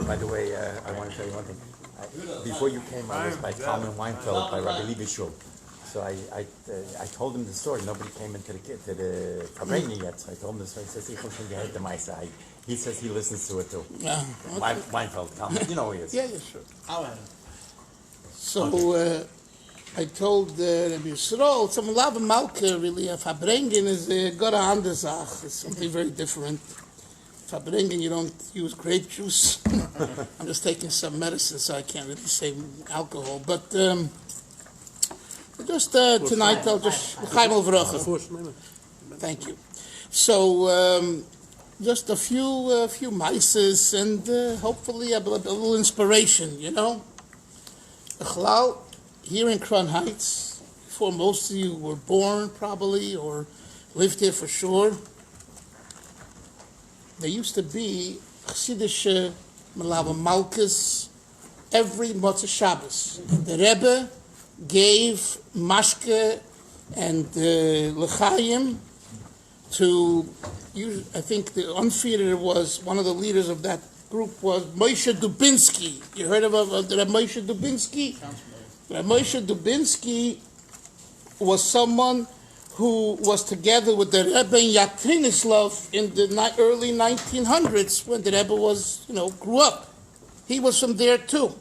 By the way, I want to tell you one thing. Before you came, I was by Talman Weinfeld by Rabbi Shul. So I told him the story. Nobody came into the Kabrenia yet. So I told him the story. He says, he says he listens to it too. Weinfeld, Talman. You know who he is. Yeah, sure. So I told Rabbi Yisrael, some Lava Malka really, Fabrengen is a Gora Andesach. It's something very different. Fabrengen, you don't use grape juice. I'm just taking some medicine, so I can't really say alcohol. But just tonight, I'll just... Thank you. So, just a few mices and hopefully a little inspiration, you know? Here in Crown Heights, before most of you were born probably or lived here for sure, there used to be Chassidische Malava Malkas every Motzei Shabbos. The Rebbe gave mashke and lechayim to, I think the unfeeder was, one of the leaders of that group was Moshe Dubinsky. You heard of Moshe Dubinsky? Moshe Dubinsky was someone who was together with the Rebbe in Yatrinislav in the early 1900s when the Rebbe was, grew up. He was from there too.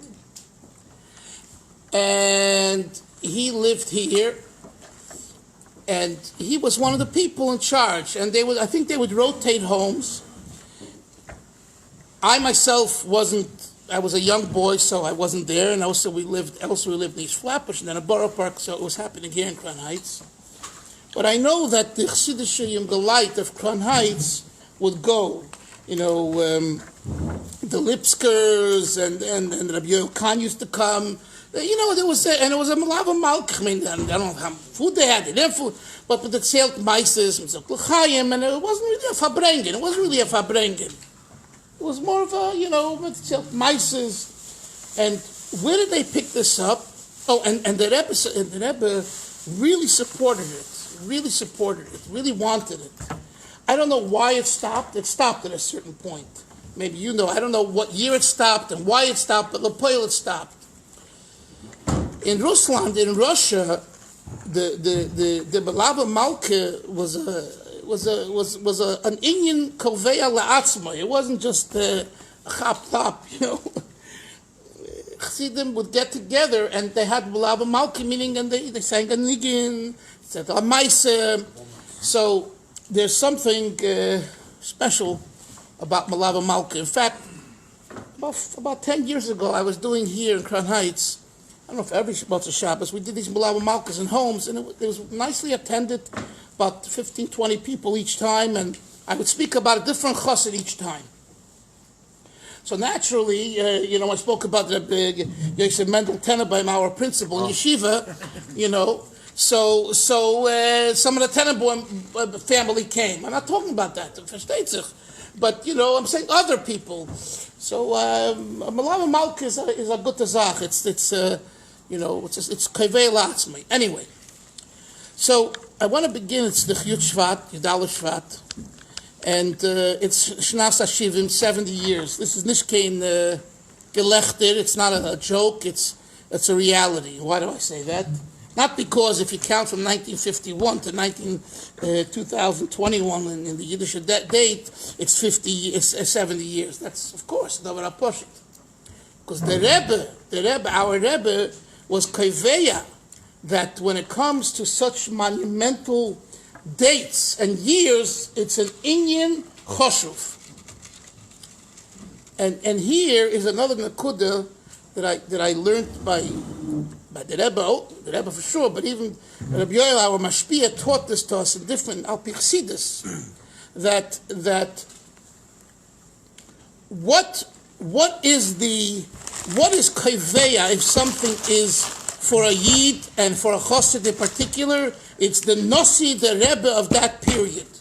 And he lived here. And he was one of the people in charge. And I think they would rotate homes. I myself I was a young boy, so I wasn't there, and also we lived in East Flatbush, and then a borough park, so it was happening here in Crown Heights. But I know that the Chassidische Yom Galait of Crown Heights would go, the Lipskers and Rabbi Yoel Khan used to come. There was and it was a Malava Malk. I mean, I don't know how food they had. They didn't have food, but the Tzelt Meises, L'chaim, and it wasn't really a Fabrengen. It was more of a, Meises. And where did they pick this up? Oh, and the Rebbe really supported it, really wanted it. I don't know why it stopped. It stopped at a certain point. Maybe I don't know what year it stopped and why it stopped, but Lepoil it stopped. In Rusland, in Russia, the Malava Malka was an Indian koveya la'atzma. It wasn't just a chap top, Chassidim would get together and they had Malava Malka, meaning, and they sang a Nigunim, said a Maisa. So there's something special about Malava Malka. In fact, about 10 years ago, I was doing here in Crown Heights, I don't know if every Shabbat Shabbos, we did these Malava Malkas in homes, and it was nicely attended, about 15, 20 people each time, and I would speak about a different chassid each time. So naturally, I spoke about the Yosef Mendel Tenenbaum, our principal in Yeshiva, So some of the Tenenbaum family came. I'm not talking about that, but I'm saying other people. So Malava Malka is a good zach. It's kavei latzmi. Anyway, so I want to begin. It's the Yud Shevat, Yud Shevat, and it's Shnas Hashivim, 70 years. This is Nishkein Gelechter. It's not a joke. It's a reality. Why do I say that? Not because if you count from 1951 to 2021 in the Yiddish date, it's 70 years. That's, of course, Davar HaPoshit. Because the Rebbe, our Rebbe, was Koveya, that when it comes to such monumental dates and years, it's an Inyan Choshuv. And here is another Nakuda that I learned by the Rebbe for sure, but even Rabbi Yoel, our Mashpia, taught this to us in different Al-Pichsidis, that what is Koveya if something is for a Yid and for a Chassid in particular? It's the Nossi, the Rebbe of that period.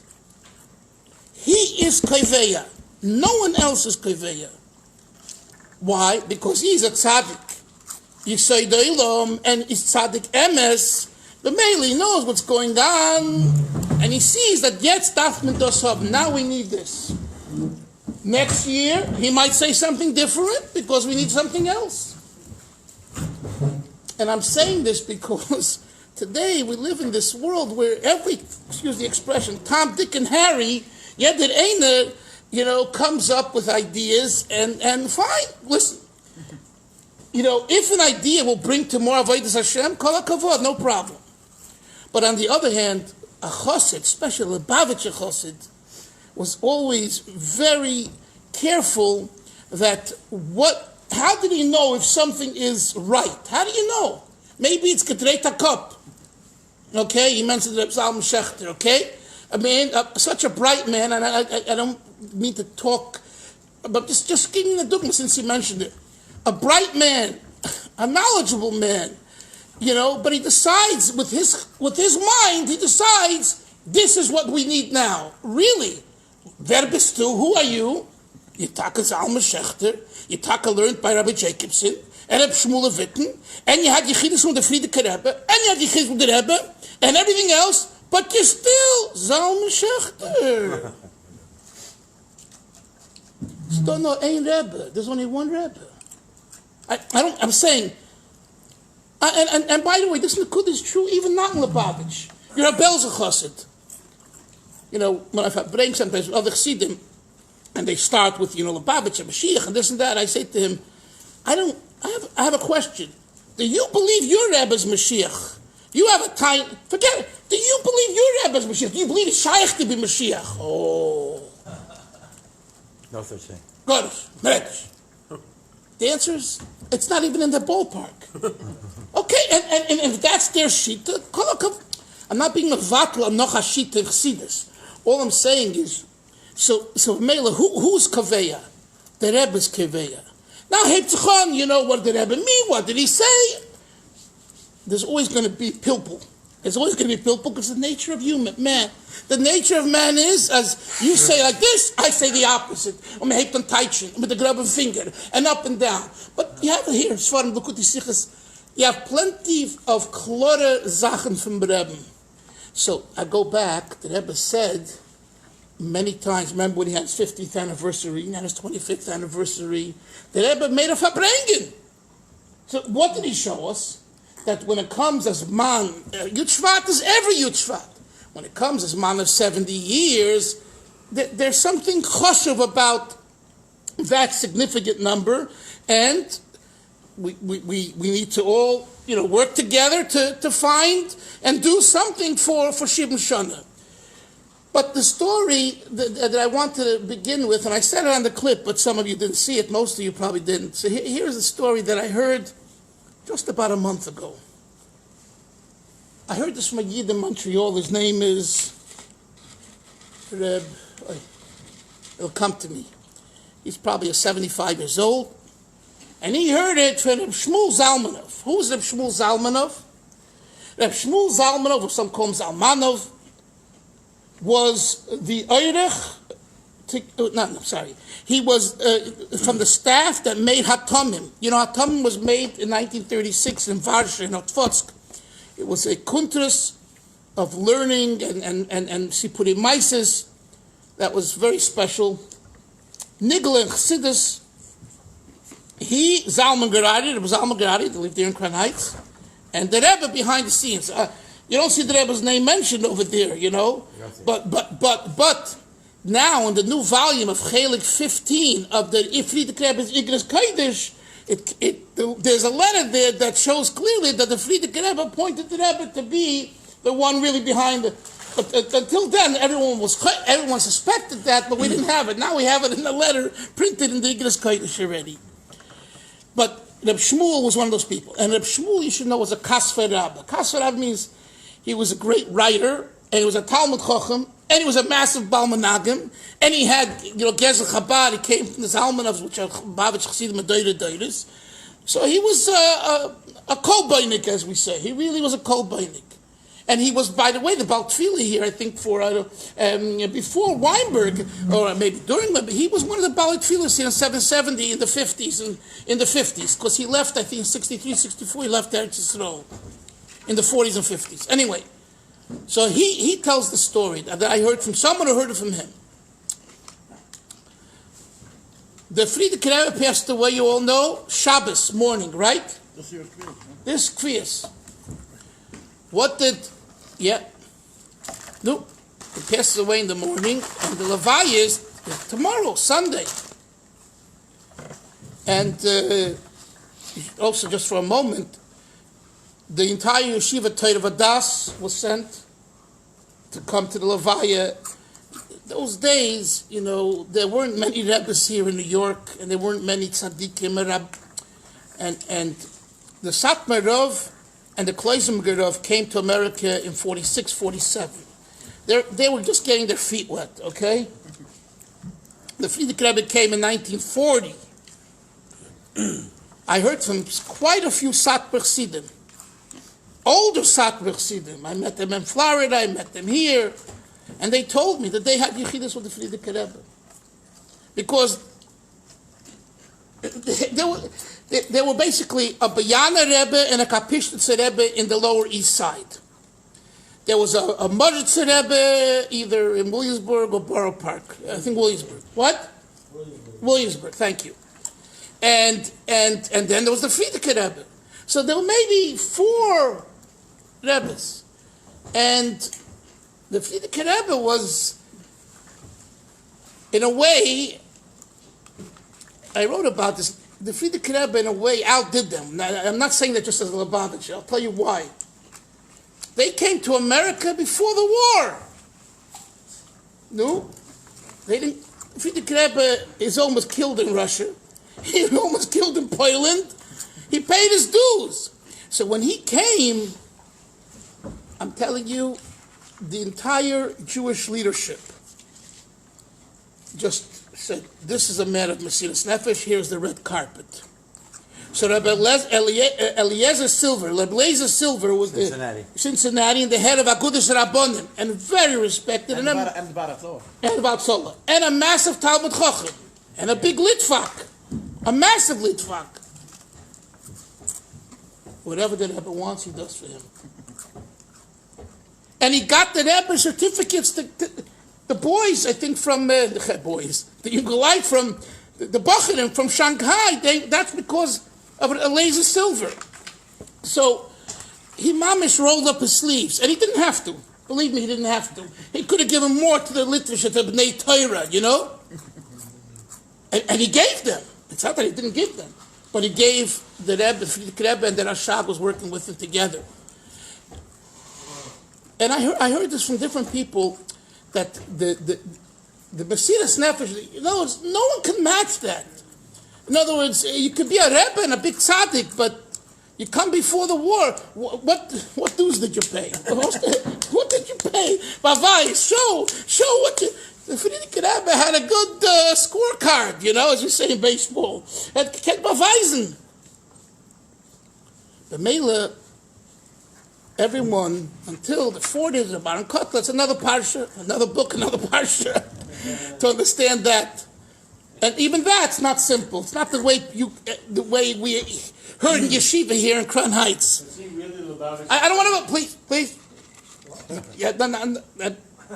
He is Koveya. No one else is Koveya. Why? Because he's a tzaddik. Yisay Doilom, and is tzaddik emes, but mainly he knows what's going on, and he sees that yet now we need this. Next year, he might say something different because we need something else. And I'm saying this because today we live in this world where excuse the expression, Tom, Dick, and Harry, Yedir Einer, comes up with ideas, and fine, listen. If an idea will bring to more Avodas Hashem, kol hakavod, no problem. But on the other hand, a chassid, especially a Lubavitcher chassid, was always very careful that how did he know if something is right? How do you know? Maybe it's Gedreit HaKop. Okay, he mentioned the Psalm Shechter, okay? I mean, such a bright man, and I don't mean to talk, but just give me the dogma since he mentioned it. A bright man, a knowledgeable man, but he decides with his mind, he decides this is what we need now. Really? Wer bist du? Who are you? Yitaka Zalma Shechter, Yitaka learned by Rabbi Jacobson, and Reb Shmuel Witten, and you had Yechidus from the Friedeker Rebbe, and you had Yechidus from the Rebbe, and everything else, but you're still Zalma Shechter. Still no ein Rebbe. There's only one Rebbe. I'm saying, and by the way, this Nakud is true even not in Lubavitch. You're a Belzer Chassid. When I bring sometimes other Chassidim, and they start with, Lubavitch and Mashiach and this and that, I say to him, I have a question. Do you believe your Rebbe's Mashiach? You have a time, forget it. Do you believe your Rebbe's Mashiach? Do you believe it's Shaykh to be Mashiach? Oh. No such thing. Good. The answer is, it's not even in the ballpark. Okay, and if that's their shita, I'm not being a vatla, I'm not a shita of chassidus. All I'm saying is, so Mela, who's kaveya? The Rebbe's kaveya. Now, Hebtzachon, what did the Rebbe mean? What did he say? There's always going to be pilpul. There's always going to be pilpul because the nature of man. The nature of man is, as you say like this, I say the opposite. With the grab finger, and up and down. But you have here, you have plenty of klore zachen from the Rebbe. So I go back, the Rebbe said many times, remember when he had his 50th anniversary, he had his 25th anniversary, the Rebbe made a fabrengen. So what did he show us? that when it comes as man, Yud Shevat is every Yud Shevat. When it comes as man of 70 years, there's something choshev about that significant number, and we need to all work together to find and do something for Shibn Shana. But the story that I want to begin with, and I said it on the clip, but some of you didn't see it, most of you probably didn't. So here's a story that I heard just about a month ago. I heard this from a Yid in Montreal. His name is Reb. It'll come to me. He's probably 75 years old. And he heard it from Reb Shmuel Zalmanov. Who's Reb Shmuel Zalmanov? Reb Shmuel Zalmanov, or some call him Zalmanov, was the Eirech. He was from the staff that made Hatamim. Hatamim was made in 1936 in Varsha, in Otvotsk. It was a kuntras of learning and Sipuri Maises that was very special. Nigunim Chassidus. He, Zalman Geradi, it was Zalman Geradi, they lived there in Crown Heights, and the Rebbe behind the scenes. You don't see the Rebbe's name mentioned over there, But now in the new volume of Chelik 15 of the Friedrich Rebbe's Igros Kodesh, there's a letter there that shows clearly that the Friedrich Rebbe appointed the Rebbe to be the one really behind it. But until then, everyone suspected that, but we didn't have it. Now we have it in the letter printed in the Igros Kodesh already. But Reb Shmuel was one of those people. And Reb Shmuel, you should know, was a Kasfer Rabba. Kasfer Rabba means he was a great writer, and he was a Talmud Chacham, and he was a massive Baal Menagim, and he had, Gezer Chabad, he came from the Zalmanovs, which are Babich Chassidim and Doiris. So he was a Kolbeinik, as we say. He really was a Kolbeinik. And he was, by the way, the Baal Tefillah here, I think, before Weinberg, or maybe during, but he was one of the Baal Tefillahs here in 770 in the 50s, because he left, I think, in 63, 64, he left Eretz Yisrael in the 40s and 50s. Anyway, so he tells the story that I heard from someone who heard it from him. The Friedrich Rebbe passed away, you all know, Shabbos morning, right? This Kriyas. What did... Yeah. No. He passes away in the morning, and the Levaya is tomorrow, Sunday. And also, just for a moment, the entire Yeshiva Torah Vadas was sent to come to the Levaya. Those days, there weren't many Rebbes here in New York, and there weren't many tzaddikim, and the Satmar Rav and the Kloisenberger Rav came to America in 46, 47. They were just getting their feet wet, okay? The Friedrich Rebbe came in 1940. I heard from quite a few Satmar Chassidim, older Satmar Chassidim. I met them in Florida, I met them here, and they told me that they had Yechidus with the Friedrich Rebbe. Because they were basically a Bayana Rebbe and a Kapistitzer Rebbe in the Lower East Side. There was a Mudritzer Rebbe either in Williamsburg or Borough Park. I think Williamsburg. What? Williamsburg, thank you. And then there was the Friedrich Rebbe. So there were maybe 4 Rebbes. And the Friedrich Rebbe was, in a way, I wrote about this, the Friedrich Rebbe in a way outdid them. Now, I'm not saying that just as a Lubavitch. I'll tell you why. They came to America before the war. No, they didn't. Friedrich Rebbe is almost killed in Russia. He was almost killed in Poland. He paid his dues. So when he came, I'm telling you, the entire Jewish leadership just said, this is a man of Mesiras Nefesh, here's the red carpet. So Rabbi Eliezer Silver was Cincinnati and the head of Agudas Rabbonim, and very respected. And Batzola. And a massive Talmud Chacham. And a big Litvak. A massive Litvak. Whatever the Rebbe wants, he does for him. And he got the Rebbe certificates, the boys, I think from, the Yungalite from, the Bacharim from Shanghai, that's because of Eliezer Silver. So he mamish rolled up his sleeves, and he didn't have to. Believe me, he didn't have to. He could have given more to the literature, to Bnei Torah, you know? And he gave them. It's not that he didn't give them. But he gave the Rebbe, the Rebbe, and the Rashag was working with him together. And I heard this from different people, that the Mesiras Nefesh, no one can match that. In other words, you could be a Rebbe and a big tzaddik, but you come before the war. What dues did you pay? What did you pay? Bavai, show what you. The Frierdiker Rebbe had a good scorecard, you know, as you say in baseball. Had kept beweisen. The Mela, everyone, until the 40s, the Baron Kotler, another parsha, another book, another parsha, to understand that. And even that's not simple. It's not the way we heard in yeshiva here in Crown Heights. Is he really Lubavitch? I don't want to, please. Yeah,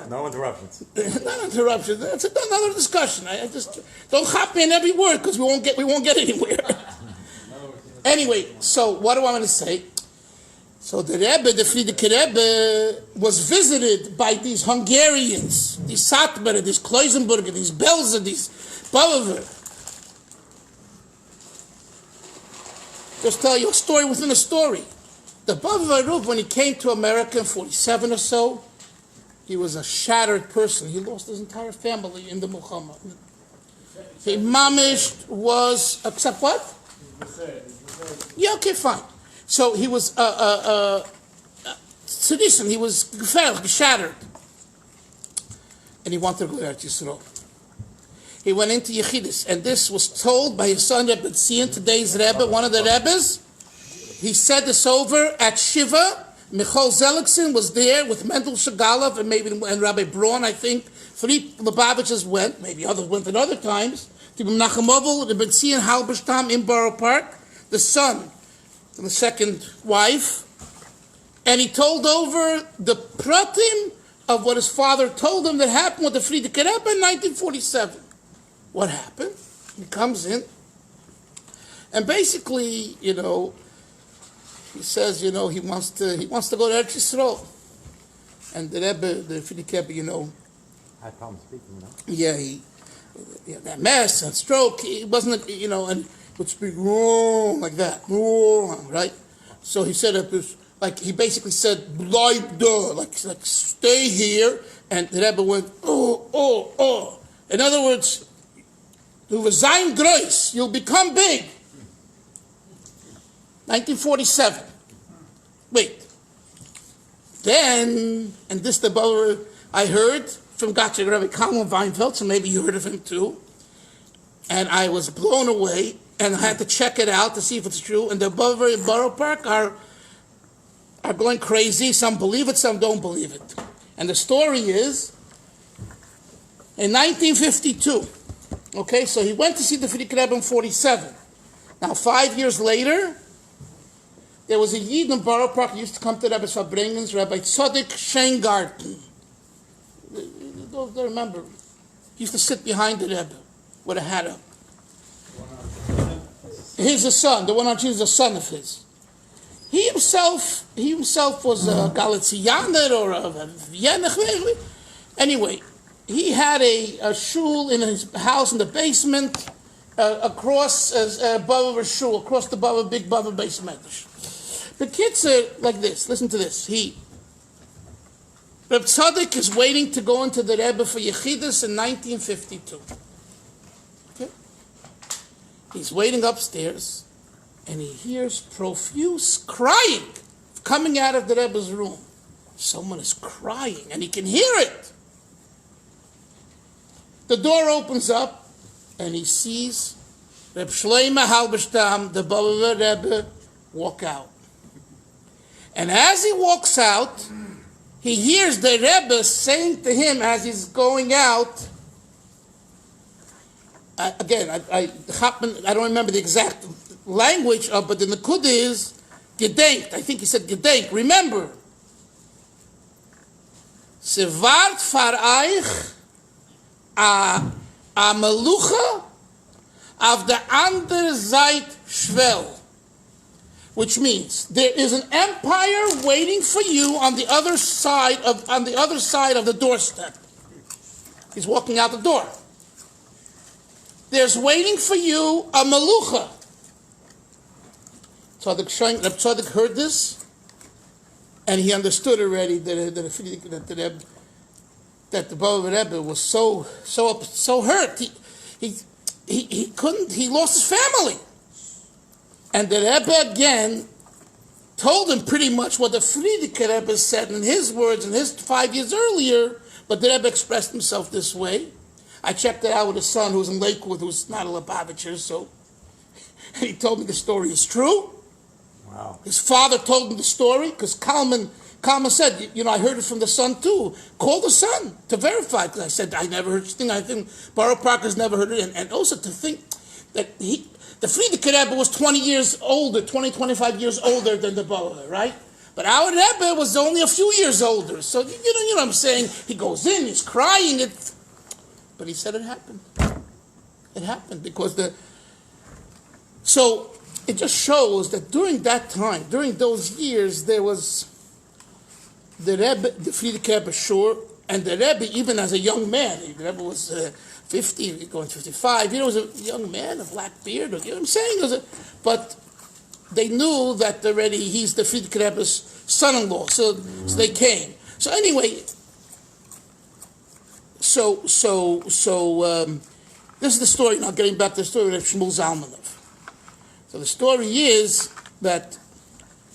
No interruptions. Not interruptions. That's another discussion. I just don't hop me in every word because we won't get anywhere. Anyway, so what do I want to say? So the Rebbe, the Frierdiker Rebbe, was visited by these Hungarians, these Satmar, these Kloisenberger, these Belzer, these Bolivar. Just tell you a story within a story. The Bolivar Rub, when he came to America in 47 or so, he was a shattered person. He lost his entire family in the Muhammad. He mamish was, except what? Yeah, okay, fine. So he was sedition. He was gefährlich, shattered, and he wanted to go to Eretz Yisrael. He went into Yechidus, and this was told by his son Rebbe Tzion, today's Rebbe, one of the Rebbes. He said this over at Shiva. Michal Zelikson was there with Mendel Shagalov and Rabbi Braun, I think. Three Lubavitches went, maybe others went at other times. To Menachem Ovel, Rebbe Tzion Halberstam in Borough Park, the son and the second wife. And he told over the pratim of what his father told him that happened with the Frierdiker Rebbe in 1947. What happened? He comes in, and basically, you know, he says, you know, he wants to go to Eretz Yisrael. And the Rebbe, the Frierdiker Rebbe, you know, I had problems speaking, you know. yeah, he had that mess and stroke. He wasn't, you know, and would speak like that, right? So he said it was like he basically said, "Bleib da," like stay here. And the Rebbe went, oh. In other words, you resign grace, you'll become big. 1947. Wait. Then, and this the Bower I heard from Gotcha Rabbi Kalman Weinfeld, so maybe you heard of him too. And I was blown away, and I had to check it out to see if it's true. And the Bower in Borough Park are going crazy. Some believe it, some don't believe it. And the story is, in 1952, okay, so he went to see the Frierdiker Rebbe in 47. Now, 5 years later, there was a Yid in Borough Park who used to come to Rebbe's Farbringens, Rabbi Tzaddik Sheingarten. Those that remember, he used to sit behind the Rebbe with a hat up. He's a son, the one on Jesus is a son of his. He himself was a Galicianer or a Vienna. Anyway, he had a shul in his house in the basement, across above a shul, across the big Bava basement. The kids are like this. Listen to this. Reb Tzaddik is waiting to go into the Rebbe for Yechidus in 1952. Okay? He's waiting upstairs, and he hears profuse crying coming out of the Rebbe's room. Someone is crying, and he can hear it. The door opens up, and he sees Reb Shlomo Halberstam, the Baba Rebbe, walk out. And as he walks out, he hears the Rebbe saying to him as he's going out, I don't remember the exact language, but the Nakuda is, Gedenkt, I think he said Gedenkt, remember, Se wart far eich a Melucha auf der andere Seite Schwell. which means there is an empire waiting for you on the other side of the doorstep. He's walking out the door. There's waiting for you a malucha. Tzaddik heard this, and he understood already that the Baba Rebbe was so hurt. He couldn't. He lost his family, and the Rebbe again told him pretty much what the Frierdiker Rebbe said in his words and his 5 years earlier. But the Rebbe expressed himself this way. I checked it out with his son, who's in Lakewood, who's not a Lubavitcher, so he told me the story is true. Wow. His father told him the story because Kalman said, I heard it from the son too. Call the son to verify. Because I said, I never heard this thing. I think Baruch Parker's never heard it. And also to think that the Frierdiker Rebbe was 25 years older than the Boa, right? But our Rebbe was only a few years older. So, you know what I'm saying? He goes in, he's crying. But he said it happened. It happened because So it just shows that during that time, during those years, there was the Rebbe, the Frierdiker Rebbe, sure, and the Rebbe, even as a young man, the Rebbe was 50, going 55, he was a young man, a black beard, you know what I'm saying? But they knew that already he's the Frierdiker Rebbe's son-in-law, so they came. So anyway, so this is the story. Now getting back to the story of Shmuel Zalmanov. So the story is that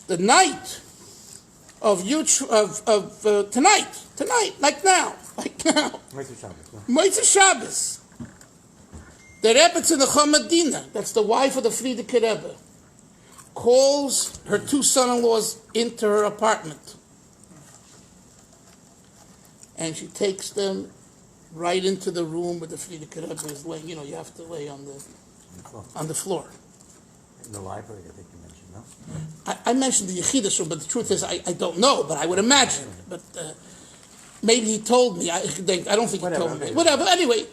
the night of tonight, like now, Motzei Shabbos, the Rebbe to the Chamadina, that's the wife of the Frierdiker Rebbe, calls her two son-in-laws into her apartment. And she takes them right into the room where the Frierdiker Rebbe is laying. You have to lay on the floor. In the library, I think you mentioned, no? I mentioned the Yechidus room, but the truth is I don't know, but I would imagine. But maybe he told me. I don't think he told me. Whatever. Anyway.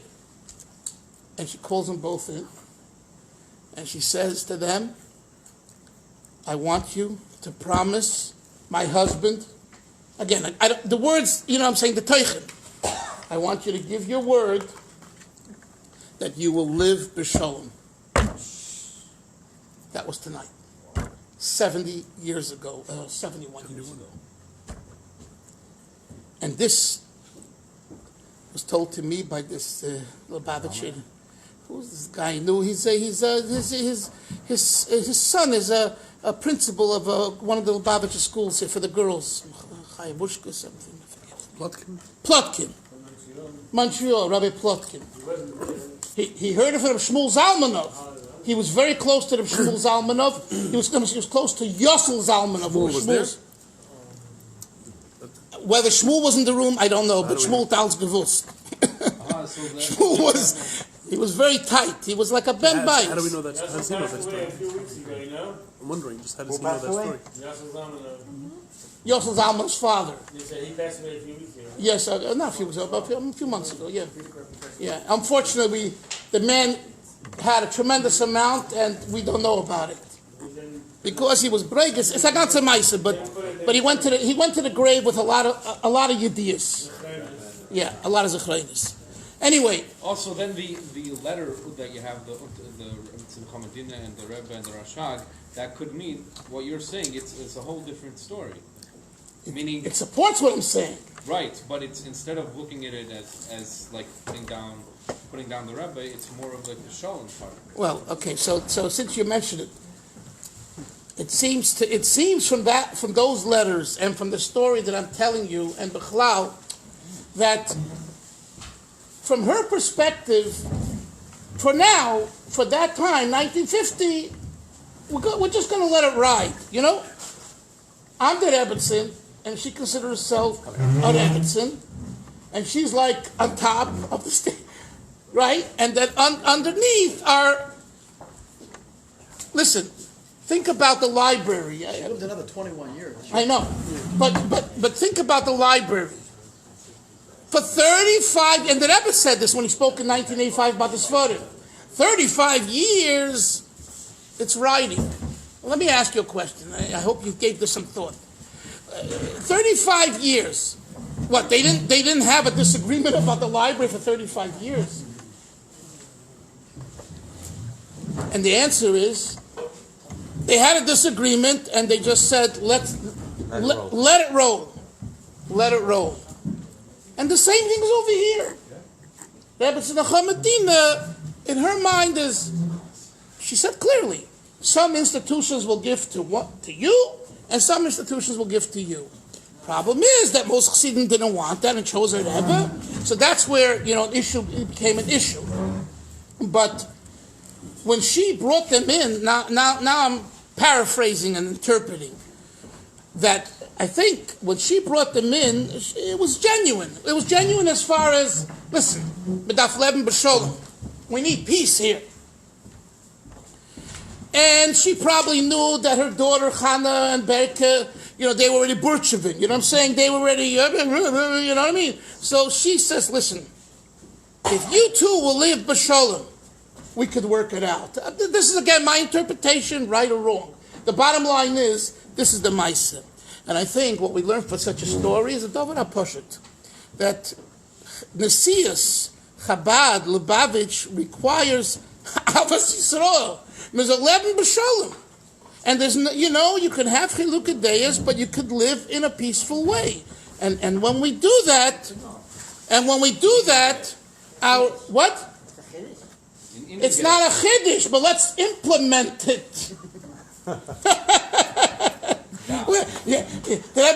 And she calls them both in. And she says to them, I want you to promise my husband, again, the words, I'm saying, the teichen. I want you to give your word that you will live b'shalom. That was tonight. 71 years ago. And this was told to me by this Lubavitcher. Who's this guy? His son is a principal of one of the Lubavitcher schools here for the girls. Chayabushka something. Plotkin. Montreal, Rabbi Plotkin. He heard of it from Shmuel Zalmanov. He was very close to the Shmuel Zalmanov. He was close to Yossel Zalmanov. Whether Shmuel was in the room, I don't know, but Shmuel Tal's gewusst. Shmuel he was very tight. He was like a Ben Bayis. How do we know that? How does he know that story? I'm wondering, just how does he know that story? Yossel Zalmanov's father. He passed away a few weeks ago. Yes, not a few weeks ago, but a few months ago, yeah. Yeah. Unfortunately, the man had a tremendous amount, and we don't know about it because he was breakers. It's like not Maisa, but he went to the grave with a lot of yediyas. Yeah, a lot of zechraynis. Anyway. Also, then the letter that you have the Chamadina and the Rebbe and the Rashag, that could mean what you're saying. It's a whole different story. Meaning it supports what I'm saying. Right, but it's instead of looking at it as like putting down the Rebbe, it's more of like the Shalom part. Well, okay, so since you mentioned it, it seems from those letters and from the story that I'm telling you and Bechlau, that from her perspective, for that time, 1950, we're just going to let it ride, I'm the Rebbetzin, and she considers herself a Rebbetzin, and she's like on top of the stage, right? And then underneath are, listen, think about the library. It was another 21 years. I know, but think about the library. For 35, and the Rebbe said this when he spoke in 1985 about the Sfarim. 35 years, it's writing. Let me ask you a question. I hope you gave this some thought. 35 years. What, they didn't have a disagreement about the library for 35 years? And the answer is, they had a disagreement and they just said, let it roll. Let it roll. And the same thing is over here. Rebbe Tzedakah in her mind is, she said clearly, some institutions will give to you, and some institutions will give to you. Problem is that most Chassidim didn't want that and chose a Rebbe, so that's where it became an issue. But when she brought them in, now I'm paraphrasing and interpreting, that I think when she brought them in, it was genuine. It was genuine as far as, listen, b'daf leben b'sholem, we need peace here. And she probably knew that her daughter Chana and Berke, they were already Burchevin. You know what I'm saying? They were already, you know what I mean? So she says, listen, if you two will live b'sholem, we could work it out. This is, again, my interpretation, right or wrong. The bottom line is, this is the Maisa. And I think what we learn from such a story is a Davar HaPoshut, that Nesias, Chabad, Lubavitch requires Avas Yisrael, Mezoleben B'Sholem. And there's you can have Chilukei Deis, but you could live in a peaceful way. And when we do that, our, what? It's not a Chiddush, but let's implement it.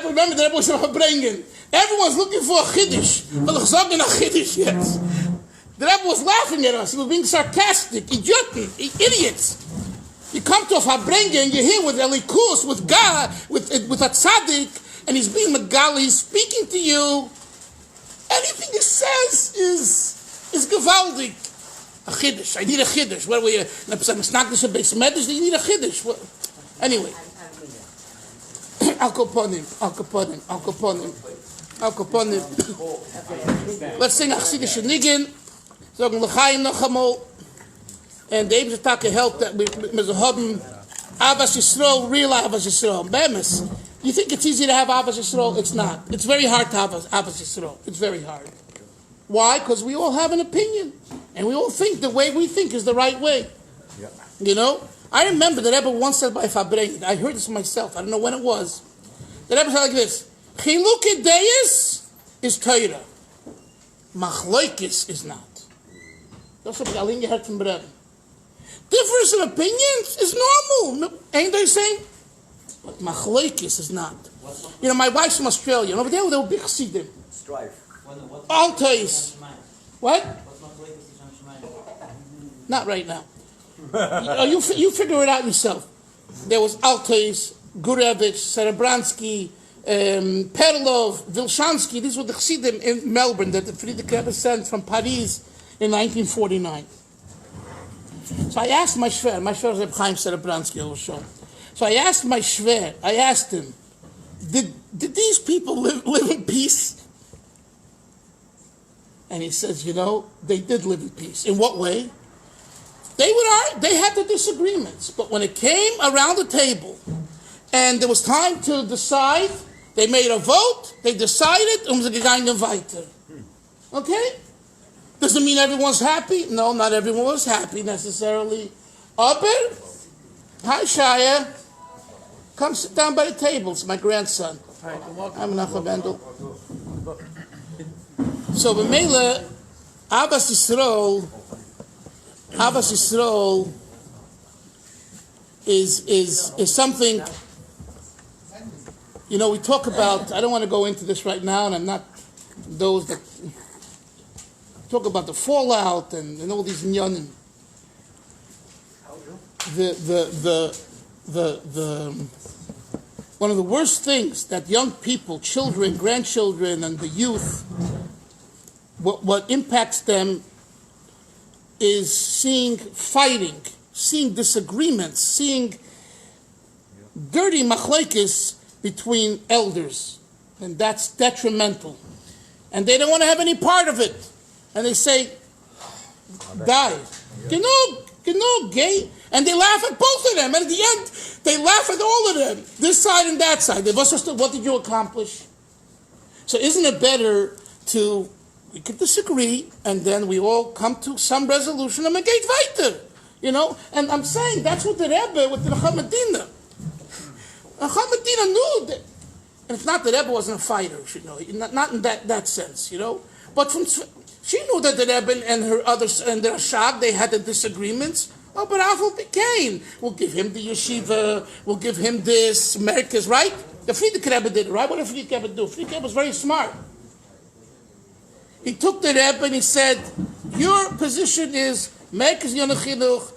Remember the Rebbe was bringing. Everyone's looking for a Chiddush. But the Chazak in a Chiddush yet. The Rebbe was laughing at us. He was being sarcastic. Idiots. You come to a Fabrengen, you're here with Elikus, with God, with a tzaddik, and he's being Megali, he's speaking to you. Anything he says is gewaldig. A Chiddush. I need a Chiddush. What are we? You need a Chiddush. Anyway. Al Kaponim. Let's sing Achsidish Nigunim. Sagen L'chaim Nachamol. And the Eibusher Taka helped that we haben Avas Yisrael, real Avas Yisrael. Bemis. You think it's easy to have Avas Yisrael? It's not. It's very hard to have Avas Yisrael. It's very hard. Why? Because we all have an opinion. And we all think the way we think is the right way. Yeah. I remember the Rebbe once said by Fabrengen, I heard this myself, I don't know when it was. The Rebbe said like this, Chilukei Deis is Torah. Machloikis is not. That's what Alinge heard from Rebbe. Difference in opinions is normal. Ain't they saying? But Machloikis is not. My wife's from Australia, and over there they were big Chassidim. Strife. Altais. What? Not right now. You figure it out yourself. There was Altais, Gurevich, Serebransky, Perlov, Vilshansky. These were the Chassidim in Melbourne that the Friedrich Rebbe sent from Paris in 1949. So I asked my Shver was Reb Chaim Serebransky, I will show. So I asked my Shver, him, did these people live in peace? And he says, they did live in peace. In what way? They had the disagreements, but when it came around the table and there was time to decide, they made a vote, they decided, und sie gegangen weiter. Okay? Doesn't mean everyone's happy. No, not everyone was happy necessarily. Aber, hi Shaya, come sit down by the table. It's my grandson. I'm Menachem Mendel. So, B'meila, Avas Yisrael is something, we talk about, I don't want to go into this right now, and I'm not those that talk about the fallout and all these Nigunim. One of the worst things that young people, children, grandchildren, and the youth, what impacts them is seeing fighting, seeing disagreements, seeing dirty machlekes between elders. And that's detrimental. And they don't want to have any part of it. And they say, die. Genug, gay. And they laugh at both of them. And at the end, they laugh at all of them. This side and that side. What did you accomplish? So isn't it better to, we could disagree, and then we all come to some resolution and make it weiter. You know? And I'm saying that's what the Rebbe, with the Chamadina. Chamadina knew that. And it's not that Rebbe wasn't a fighter, you know, not in that sense, you know. But she knew that the Rebbe and her others and the Rashag, they had the disagreements. Oh, but Avol became. We'll give him the yeshiva. We'll give him this. America's right. The Frierdiker Rebbe did it, right? What did Frierdiker Rebbe do? Frierdiker Rebbe was very smart. He took the Rebbe and he said, your position is Merkez Yonachinuch,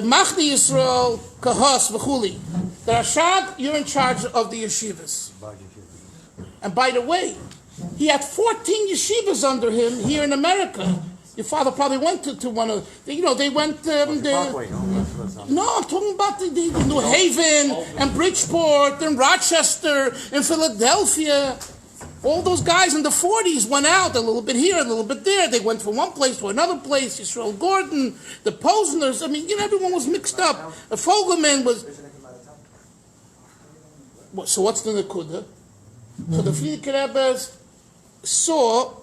Machni Yisrael, Kahos, V'chuli. The Rashag, you're in charge of the yeshivas. And by the way, he had 14 yeshivas under him here in America. Your father probably went to one of, you know, they went, no, I'm talking about the New Haven and Bridgeport and Rochester and Philadelphia. All those guys in the 40s went out a little bit here, a little bit there. They went from one place to another place. Yisrael Gordon, the Posners, I mean, you know, everyone was mixed up. The Fogelman was... So what's the Nakuda? So the Frierdiker Rebbe saw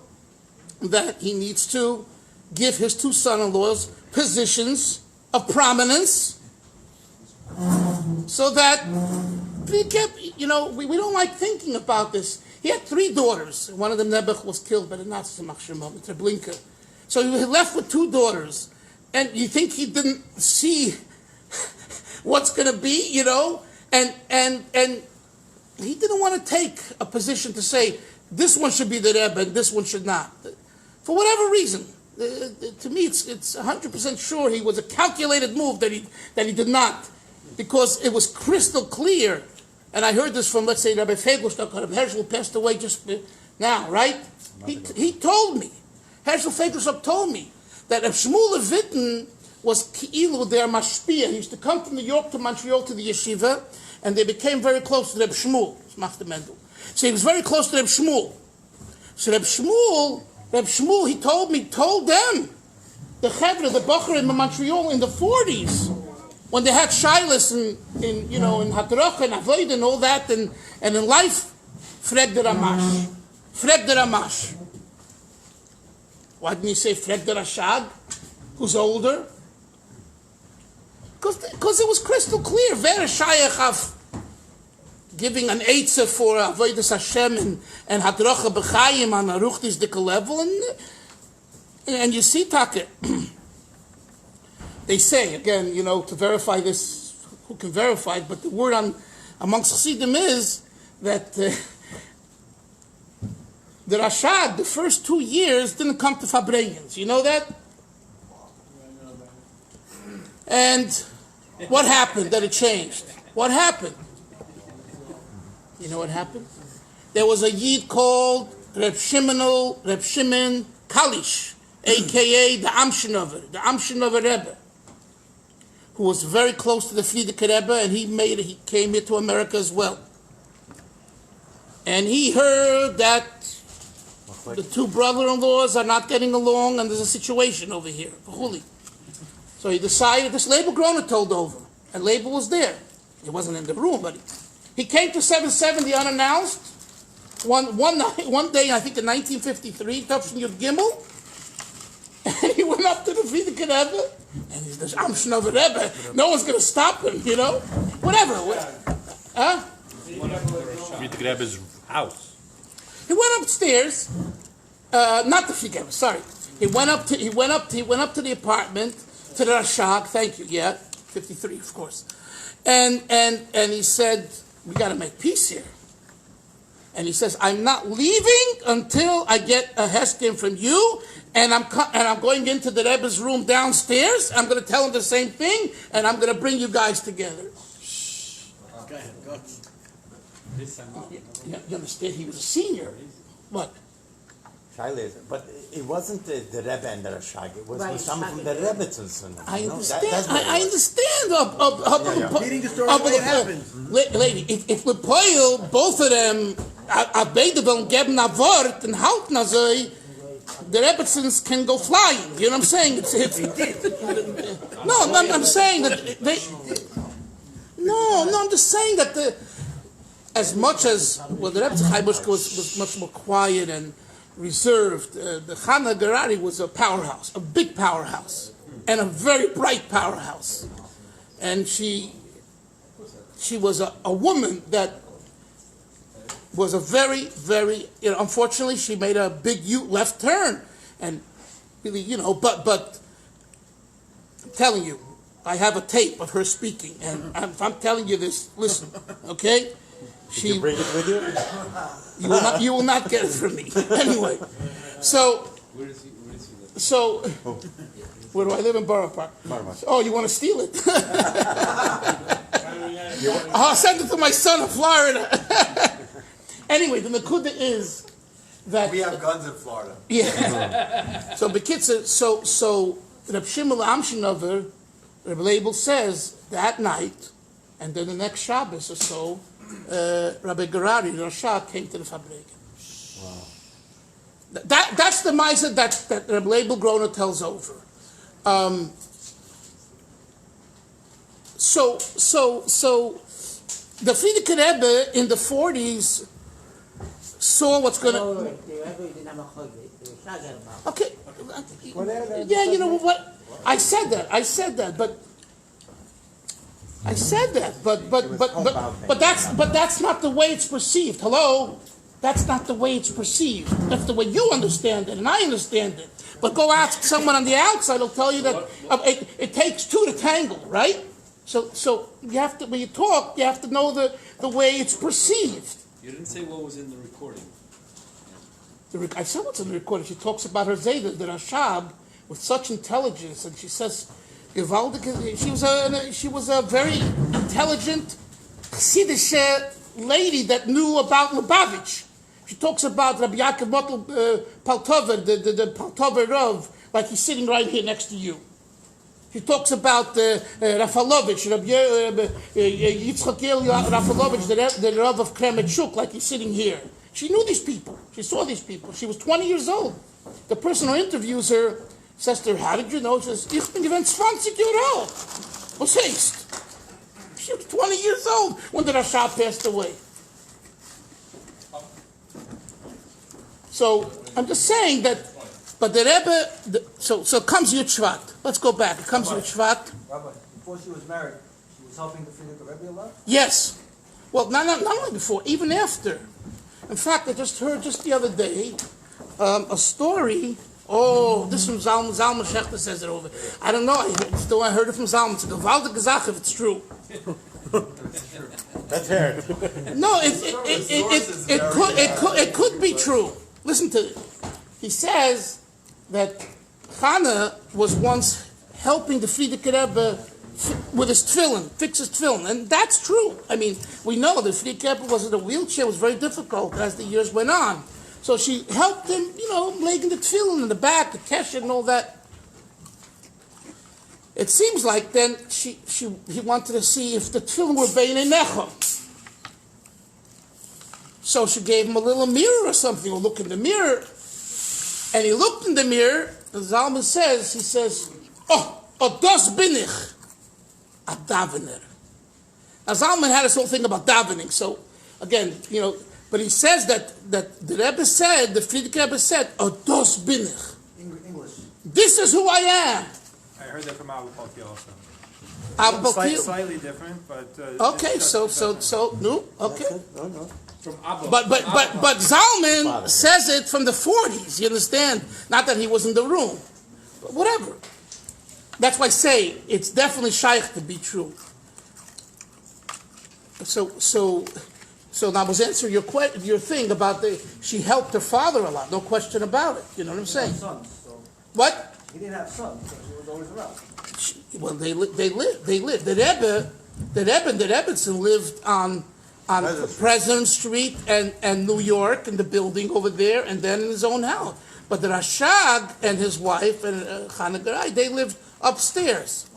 that he needs to give his two son-in-laws positions of prominence so that, you know, we don't like thinking about this. He had 3 daughters. One of them, Nebuch, was killed by the Nazis, Treblinka. So he left with 2 daughters. And you think he didn't see what's going to be, you know? And he didn't want to take a position to say, this one should be the Rebbe and this one should not. For whatever reason. To me, it's 100% sure he was a calculated move that he did not. Because it was crystal clear. And I heard this from, let's say, Rabbi Fegelstock, Rabbi Herschel passed away just now, right? He told me, Herschel Fegelstock told me, that if Shmuel Levittin was Ki'ilu, their mashpia, he used to come from New York to Montreal to the yeshiva, and they became very close to Reb Shmuel. So he was very close to Reb Shmuel. So Reb Shmuel, he told them, the Chevra, the Bocher in Montreal in the 40s, when they had Shilas in Hadrach and Avoid and all that, and in life, Fred the Ramash. Why didn't he say Fred the Rashag, who's older? Because it was crystal clear. Vera Shayach giving an Eitzah for Avodas Hashem and Hadracha B'chayim on a Ruchtis level, and you see, Taka, they say, again, you know, to verify this, who can verify it, but the word amongst Chassidim is that the Rashag, the first 2 years, didn't come to Fabregens. You know that? And what happened that it changed? What happened? You know what happened? There was a Yid called Reb Shimon Kalish, a.k.a. the Amshinover Rebbe, who was very close to the Frierdiker Rebbe, and he came here to America as well. And he heard that the 2 brother-in-laws are not getting along, and there's a situation over here. So he decided, this Label Groner told over, and Label was there. He wasn't in the room, but he came to 770 unannounced. One day, I think in 1953, Tufshin Yud Gimel, and he went up to the Frierdiker Rebbe, and he says, I'm Shnover Rebbe, no one's going to stop him, you know? Whatever. Huh? Frierdiker Rebbe's house. He went upstairs, not the Frierdiker Rebbe, sorry. He went up to the apartment, to the Rashag, thank you, yeah, 53, of course. And he said, we got to make peace here. And he says, I'm not leaving until I get a heskim from you, and I'm going into the Rebbe's room downstairs. I'm going to tell him the same thing, and I'm going to bring you guys together. Okay, good. You understand? He was a senior. What? But it wasn't the Rebbe and the Rashag. It was someone from the Rebbe to Sunnah. I understand. I understand. Reading the story the way it happened. Lady, if we both of them, Beide wollen geben a Wort und halten also, the Rebbetzins can go flying. You know what I'm saying? No, I'm saying that they. No, I'm just saying that as much as the Rebbe Chaibushka was much more quiet and reserved, the Chana Gerari was a powerhouse, a big powerhouse, and a very bright powerhouse, and she was a woman that was a very, very, unfortunately, she made a big left turn. And really, but I'm telling you, I have a tape of her speaking. And I'm telling you this, listen, okay? Did you bring it with you? You will not get it from me. Anyway, so, Where does he live? so, where do I live in Borough Park? Ramash. Oh, you want to steal it? I'll send it to my son in Florida. Anyway, the Nakuda is that We have guns in Florida. yeah. So Bekitzer, so Reb Shimon Amshinover, Reb Label says that night, and then the next Shabbos or so, Rabbi Gerari, Rashag, came to the Fabrik. Wow. That's the Maisa that Reb Label Groner tells over. So the Frierdiker Rebbe in the 40s saw what's going to. Okay. Yeah, you know what? I said that, but that's not the way it's perceived. Hello, that's not the way it's perceived. That's the way you understand it, and I understand it. But go ask someone on the outside; they'll tell you that it takes two to tangle, right? So you have to, when you talk, you have to know the way it's perceived. You didn't say what was in the recording. I said what's in the recording. She talks about her Zayda, the Rashag, with such intelligence, and she says, she was a very intelligent Chassidish lady that knew about Lubavitch. She talks about Rabbi Yaakov Motel Paltover, the Paltover Rav, like he's sitting right here next to you. She talks about Rafalovich, Yitzchak Rafalovich, the Rav of Kremet Shuk, like he's sitting here. She knew these people. She saw these people. She was 20 years old. The person who interviews her says to her, how did you know? She says, ich bin gewesen 20 Jahre alt. Was heißt? She was 20 years old when the Rashag passed away. So I'm just saying that, but the Rebbe, so comes Yud Shevat. Let's go back. It comes Yud Shevat. Rabbi, before she was married, she was helping the Frierdiker Rebbe a lot? Yes. Well, not only before, even after. In fact, I just heard just the other day a story. Oh, this from Zalman. Zalman Schechter says it over. I don't know. I heard it from Zalman. It's a gewaltige Sache if it's true. That's her. No, it could be true. Listen to it. He says that Chana was once helping the Frierdiker Rebbe with his tefillin, fix his tefillin, and that's true. I mean, we know the Frierdiker Rebbe was in a wheelchair. It was very difficult as the years went on. So she helped him, laying the tefillin in the back, the kesher and all that. It seems like then he wanted to see if the tefillin were beinei necha. So she gave him a little mirror or something, or look in the mirror. And he looked in the mirror, and Zalman says, oh, das bin ich, a davener. Now Zalman had this whole thing about davening, so again, but he says that the Rebbe said, the Frierdiker Rebbe said, oh, das bin ich. English. This is who I am. I heard that from Abba Palki also. Slightly different, but... okay, so, no, okay. No. From Abba. But Zalman says it from the 40s, you understand? Not that he was in the room. But whatever. That's why I say it's definitely shaykh to be true. So now I was answering your thing about she helped her father a lot, no question about it. You know what I'm saying? Sons, so What? he didn't have sons, so she was always around. Well, they lived. The Rebbe and the Rebbetzin lived on President Street and New York, in the building over there, and then in his own house. But the Rashag and his wife and Chana Gerai, they lived upstairs.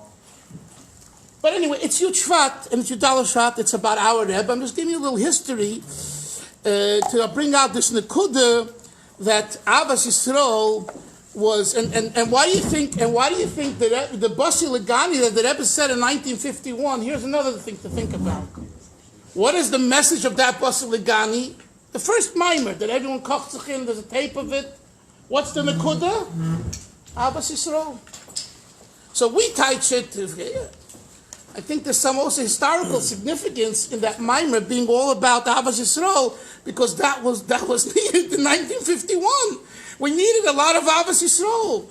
But anyway, it's Yud Shevat and it's Yud Shevat. It's about our Rebbe. I'm just giving you a little history to bring out this Nekuda that Abbas Yisrael was, and why do you think that the Basi Legani that the Rebbe said in 1951? Here's another thing to think about. What is the message of that Basi Legani? The first mimer that everyone kocht sich in. There's a tape of it. What's the nekuda? Abbas Yisrael. So we touch it. I think there's some also historical significance in that mimer being all about Abbas Yisrael, because that was needed in 1951. We needed a lot of Abbas Yisrael.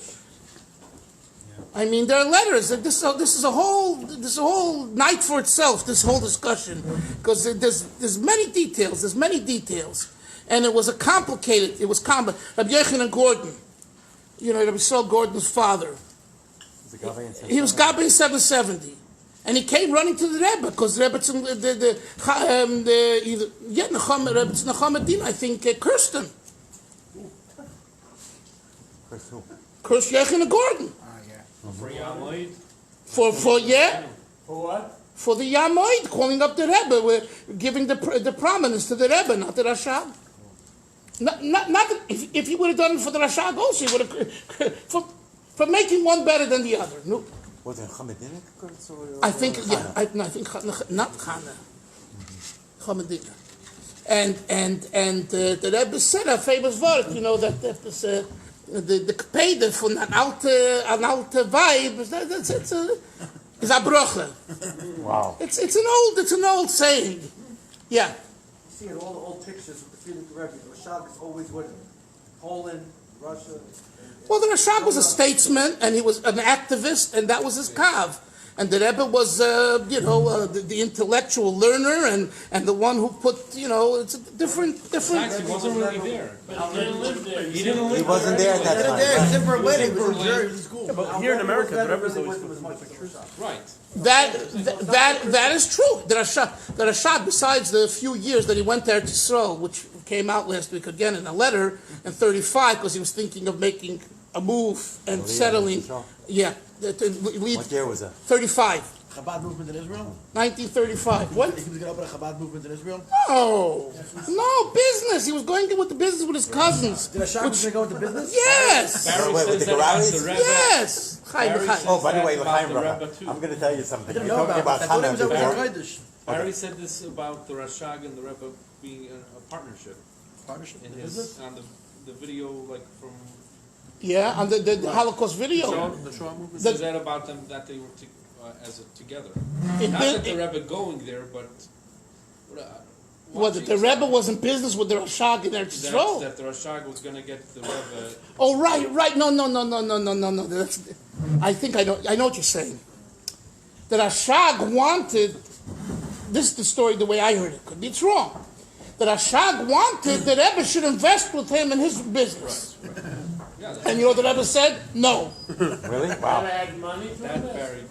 I mean, there are letters. This is a whole night for itself. This whole discussion, because there's many details. There's many details, and it was complicated. Rabbi Yochanan Gordon, Rabbi Yisrael Gordon's father. He was Gabi in 770. And he came running to the Rebbe, because the Rebbe, Nechamadin, I think, cursed him. Cursed Yochanan Gordon. For Yamoid? For what? For the Yamoid, calling up the Rebbe, we're giving the prominence to the Rebbe, not the Rashag. Not if he would have done it for the Rashag also, he would have, for making one better than the other. No. Was it Chamadinic? I think, yeah, I think not Chana, Chamadina. And the Rebbe said a famous word, that was the Kpede von an alte Weib, is a broche. Wow. It's an old saying. Yeah. You see in all the old pictures with the Frierdiker Rebbe, the Rashag is always with him. Poland, Russia. Well, the Rashag was a statesman, and he was an activist, and that was his kav. And the Rebbe was, the intellectual learner, and the one who put, it's a different. Besides, he wasn't really there. But he didn't live there. He wasn't there at that time. Except for a wedding, it was very school. But here in America, the Rebbe's really always with him as much as pictures. Right. That is true. The Rashag, besides the few years that he went there to Yisrael, which came out last week again in a letter in 35, because he was thinking of making a move and settling. Yeah. What year was that? 35. Chabad movement in Israel? 1935. What? He was going to open a Chabad movement in Israel? No, business. He was going with the business with his cousins. Did Rashag was going to go into business? Yes. Barry Wait, says with the that about Gararis? the Rebbe. Yes. Barry says Oh, by the that way, about L'chaim the Rabba, Rebbe too. I'm going to tell you something. I didn't You're know talking about about that. I thought he Hannah was over before. there Kodesh. Barry said this about the Rashag and the Rebbe being a partnership Partnership in in his business? on the video, like from. Yeah, on the Holocaust video. The Shoah movement. Says that about them that they were together. It Not did- that the Rebbe going there, but. Was it the Rebbe was in business with the Rashag in Eretz Yisrael? That the Rashag was going to get the Rebbe. Oh, right. No. I think I know what you're saying. The Rashag wanted, this is the story the way I heard it, could be it's wrong. The Rashag wanted that Rebbe should invest with him in his business. Yeah, And you know what the Rebbe said? No. Really? Never Wow. had money for that that. Barry.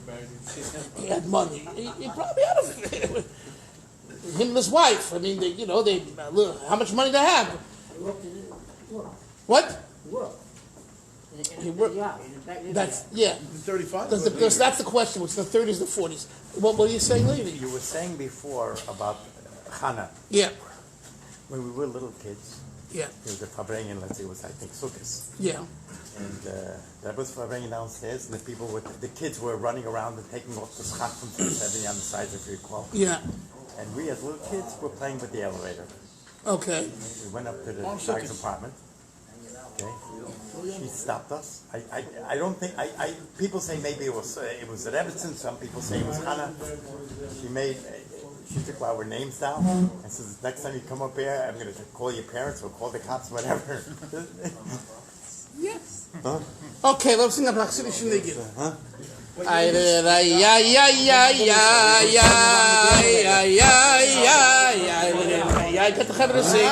He had money. He probably had it. Him and his wife. I mean, they look, how much money they have? What? He worked. That's, yeah. 35? That's the question. It's the 30s, the 40s. What were you saying, Levi? You were saying before about Hannah. Yeah. When we were little kids, Yeah. there was a Fabrengen, let's say it was, I think, Sukkot. Yeah. And that was Fabrengen downstairs, and the kids were running around and taking off the schach from 70 on the sides, if you recall. Yeah. And we, as little kids, were playing with the elevator. Okay. We went up to the On guy's Sukkot. apartment. Okay. She stopped us. I don't think people say maybe it was Rebbetzin. Some people say it was Hannah. She took our names down and says, next time you come up here, I'm going to call your parents or call the cops, whatever. Yes. Huh? Okay, let's sing a Chassidish Niggun. Huh? I got the Chaver to sing.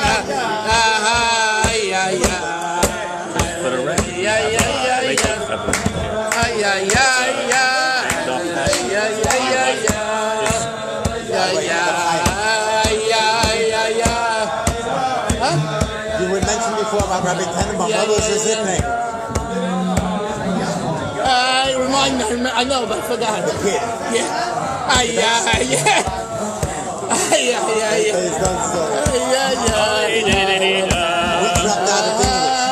You were mentioned before about Rabbi Tenenbaum. What was his nickname? I know, but I forgot. The kid. Yeah. He's done so. We dropped out of English.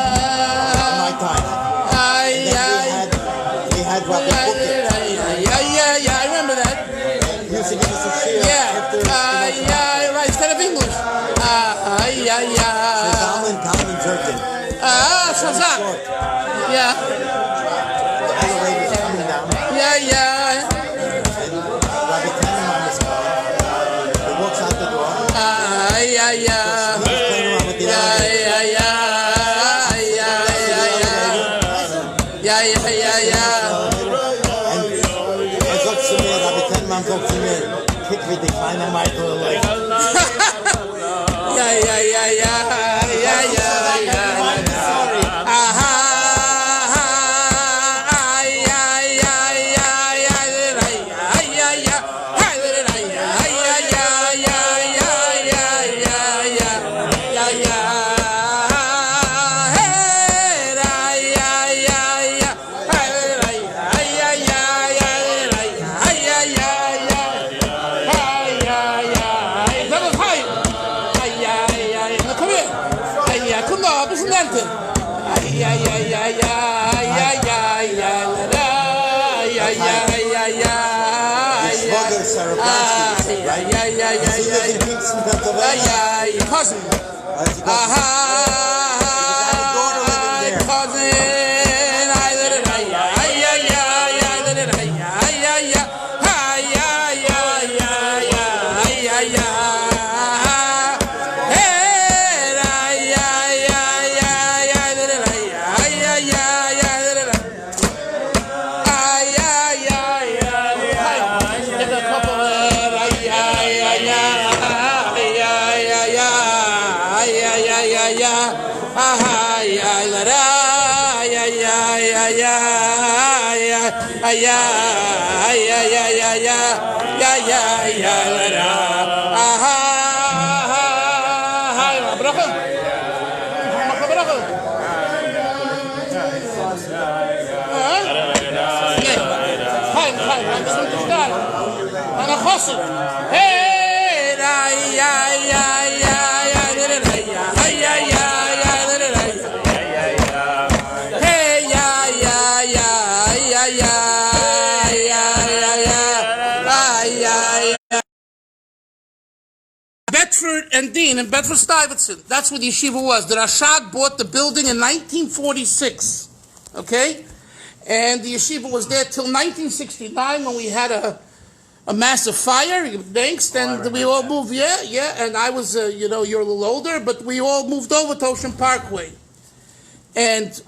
Talmud Zurkin. Shazak. Yeah. The elevator's coming down. Yeah. And Rabbi Tannenbaum is coming. He walks out the door. Yeah. He's playing around with the elevator. And er sagt zu mir, Rabbi Tannenbaum sagt zu mir, kick wie die kleine Michael. Cousin. Bedford and Dean in Bedford-Stuyvesant. That's where the yeshiva was. The Rashag bought the building in 1946. Okay? And the yeshiva was there till 1969 when we had a massive fire. Thanks. And we all moved. Yeah. And I was, you're a little older, but we all moved over to Ocean Parkway. And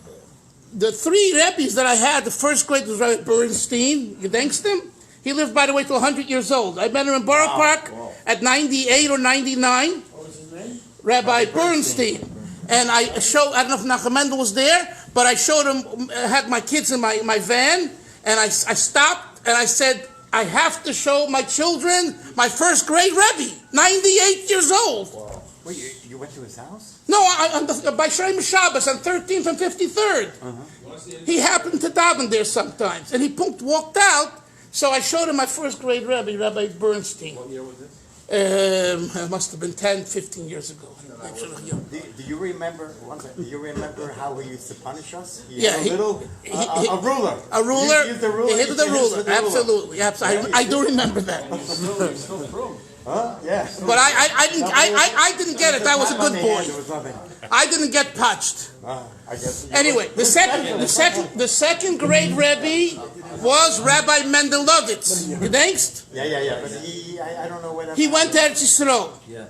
the three Rebbes that I had, the first grade was Rabbi Bernstein. You thanks him? He lived, by the way, to 100 years old. I met him in Borough Park at 98 or 99. What was his name? Rabbi Bernstein. And I don't know if Nachum Mendel was there, but I showed him, I had my kids in my van, and I stopped, and I said, I have to show my children my first grade Rebbe, 98 years old. Wow. Wait, you went to his house? No, by Shem Shabbos on 13th and 53rd. He happened to daven there sometimes, and he walked out. So I showed him my first grade Rebbe, Rabbi Bernstein. What year was this? It must have been 10, 15 years ago. Do you remember how he used to punish us? He Yeah, had a ruler. A ruler? He used the ruler. He hit with the ruler. Absolutely. I do remember that. Yeah. But I didn't get it. I was a good boy. I didn't get touched. I guess. Anyway, the second grade Rebbe was Rabbi Mendelovitz. You thanks? Yeah. But I don't know where. He went to Eretz Yisrael. Yeah.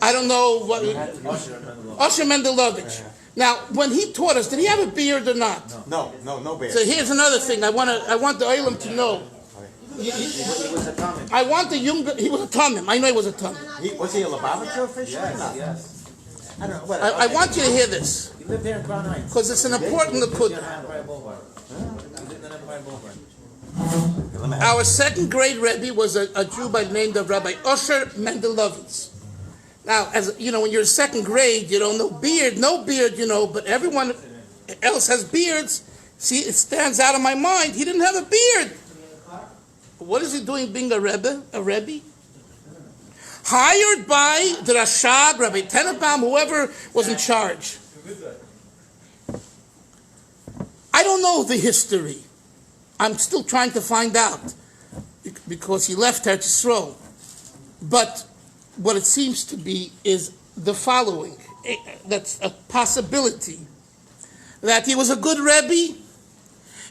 I don't know what. Osher Mendelovitch. Now, when he taught us, did he have a beard or not? No beard. So here's another thing. I want the Olam to know. He was a Talmud. I want the young. He was a Talmud. I know he was a Talmud. Was he a Lubavitcher official? Yes. I don't know. What, I want you to hear this He lived there in Crown Heights. because it's an important He lived Nakuda. on Empire Boulevard. He lived on Empire Boulevard. Our second grade Rebbe was a Jew by the name of Rabbi Osher Mendelovitz. Now, as you know, when you're in second grade, no beard, but everyone else has beards. See, it stands out of my mind. He didn't have a beard. What is he doing being a Rebbe? Hired by the Rashag, Rabbi Tannenbaum, whoever was in charge. I don't know the history. I'm still trying to find out because he left Eretz Yisrael. But what it seems to be is the following. that's a possibility, that he was a good Rebbe,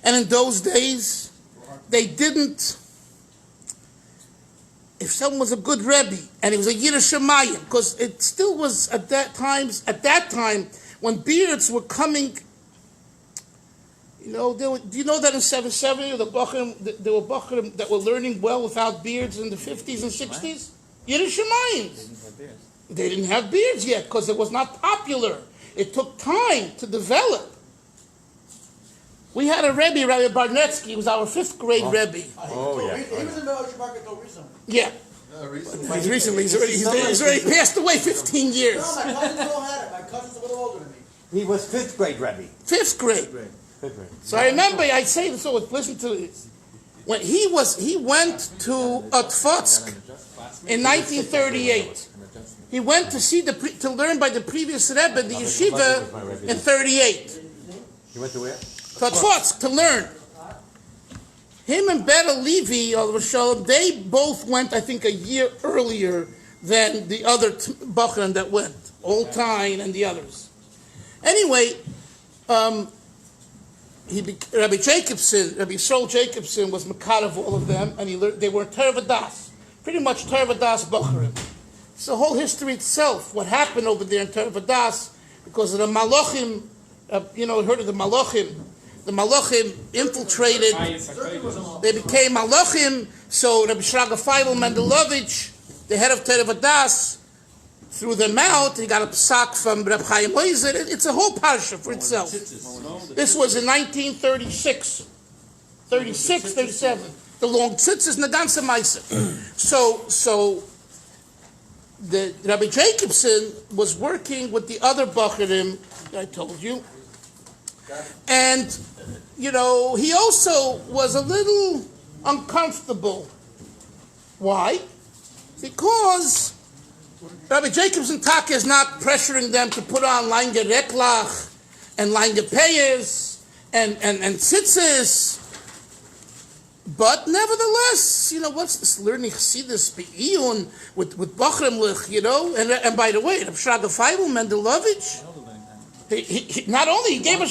and in those days, they didn't, if someone was a good Rebbe, and he was a Yiddish Shemayim, because it still was at that time, when beards were coming, you know, do you know that in 770, there were Bachrim that were learning well without beards in the 50s and 60s? Yiddish Shemayim. They didn't have beards yet, because it was not popular. It took time to develop. We had a Rebbe, Rabbi Barnetsky, he was our 5th grade Rebbe. He was in Yud Shevat until recently. Yeah. He's already passed away 15 years. No, my cousins all had it. My cousin's a little older than me. He was 5th grade Rebbe. 5th grade. 5th grade. So I remember, I say this, so listen to this. When he went to Otfotsk in 1938. He went to learn by the previous Rebbe, the yeshiva, in 38. He went to where? To Otfotsk, to learn. Him and Beta Levi, Rashag, they both went, I think, a year earlier than the other Bachran that went. Old Tyne and the others. Anyway, Rabbi Shul Jacobson was Makar of all of them, and they were Tervadas. Pretty much Tervadas Bachrim. It's the whole history itself, what happened over there in Tervadas, because of the Malachim, heard of the Malachim. The Malachim infiltrated, they became Malachim, so Rabbi Shraga Feivel Mendelovich, the head of Tervadas, threw them out. He got a psak from Reb Chaim Oizer. It's a whole parsha for itself. This was in 1936, 36, 37. The long tzitzis, Nagansa Maisa. So the Rabbi Jacobson was working with the other Bacharim, I told you. And, he also was a little uncomfortable. Why? Because Rabbi Jacobson Taka is not pressuring them to put on Lange Reklach and Lange Peyes and tzitzis. But nevertheless, what's this learning Chassidus Be'iyun with Bachrim, and by the way, Rashag Feivel Mendelovich, he not only, he gave a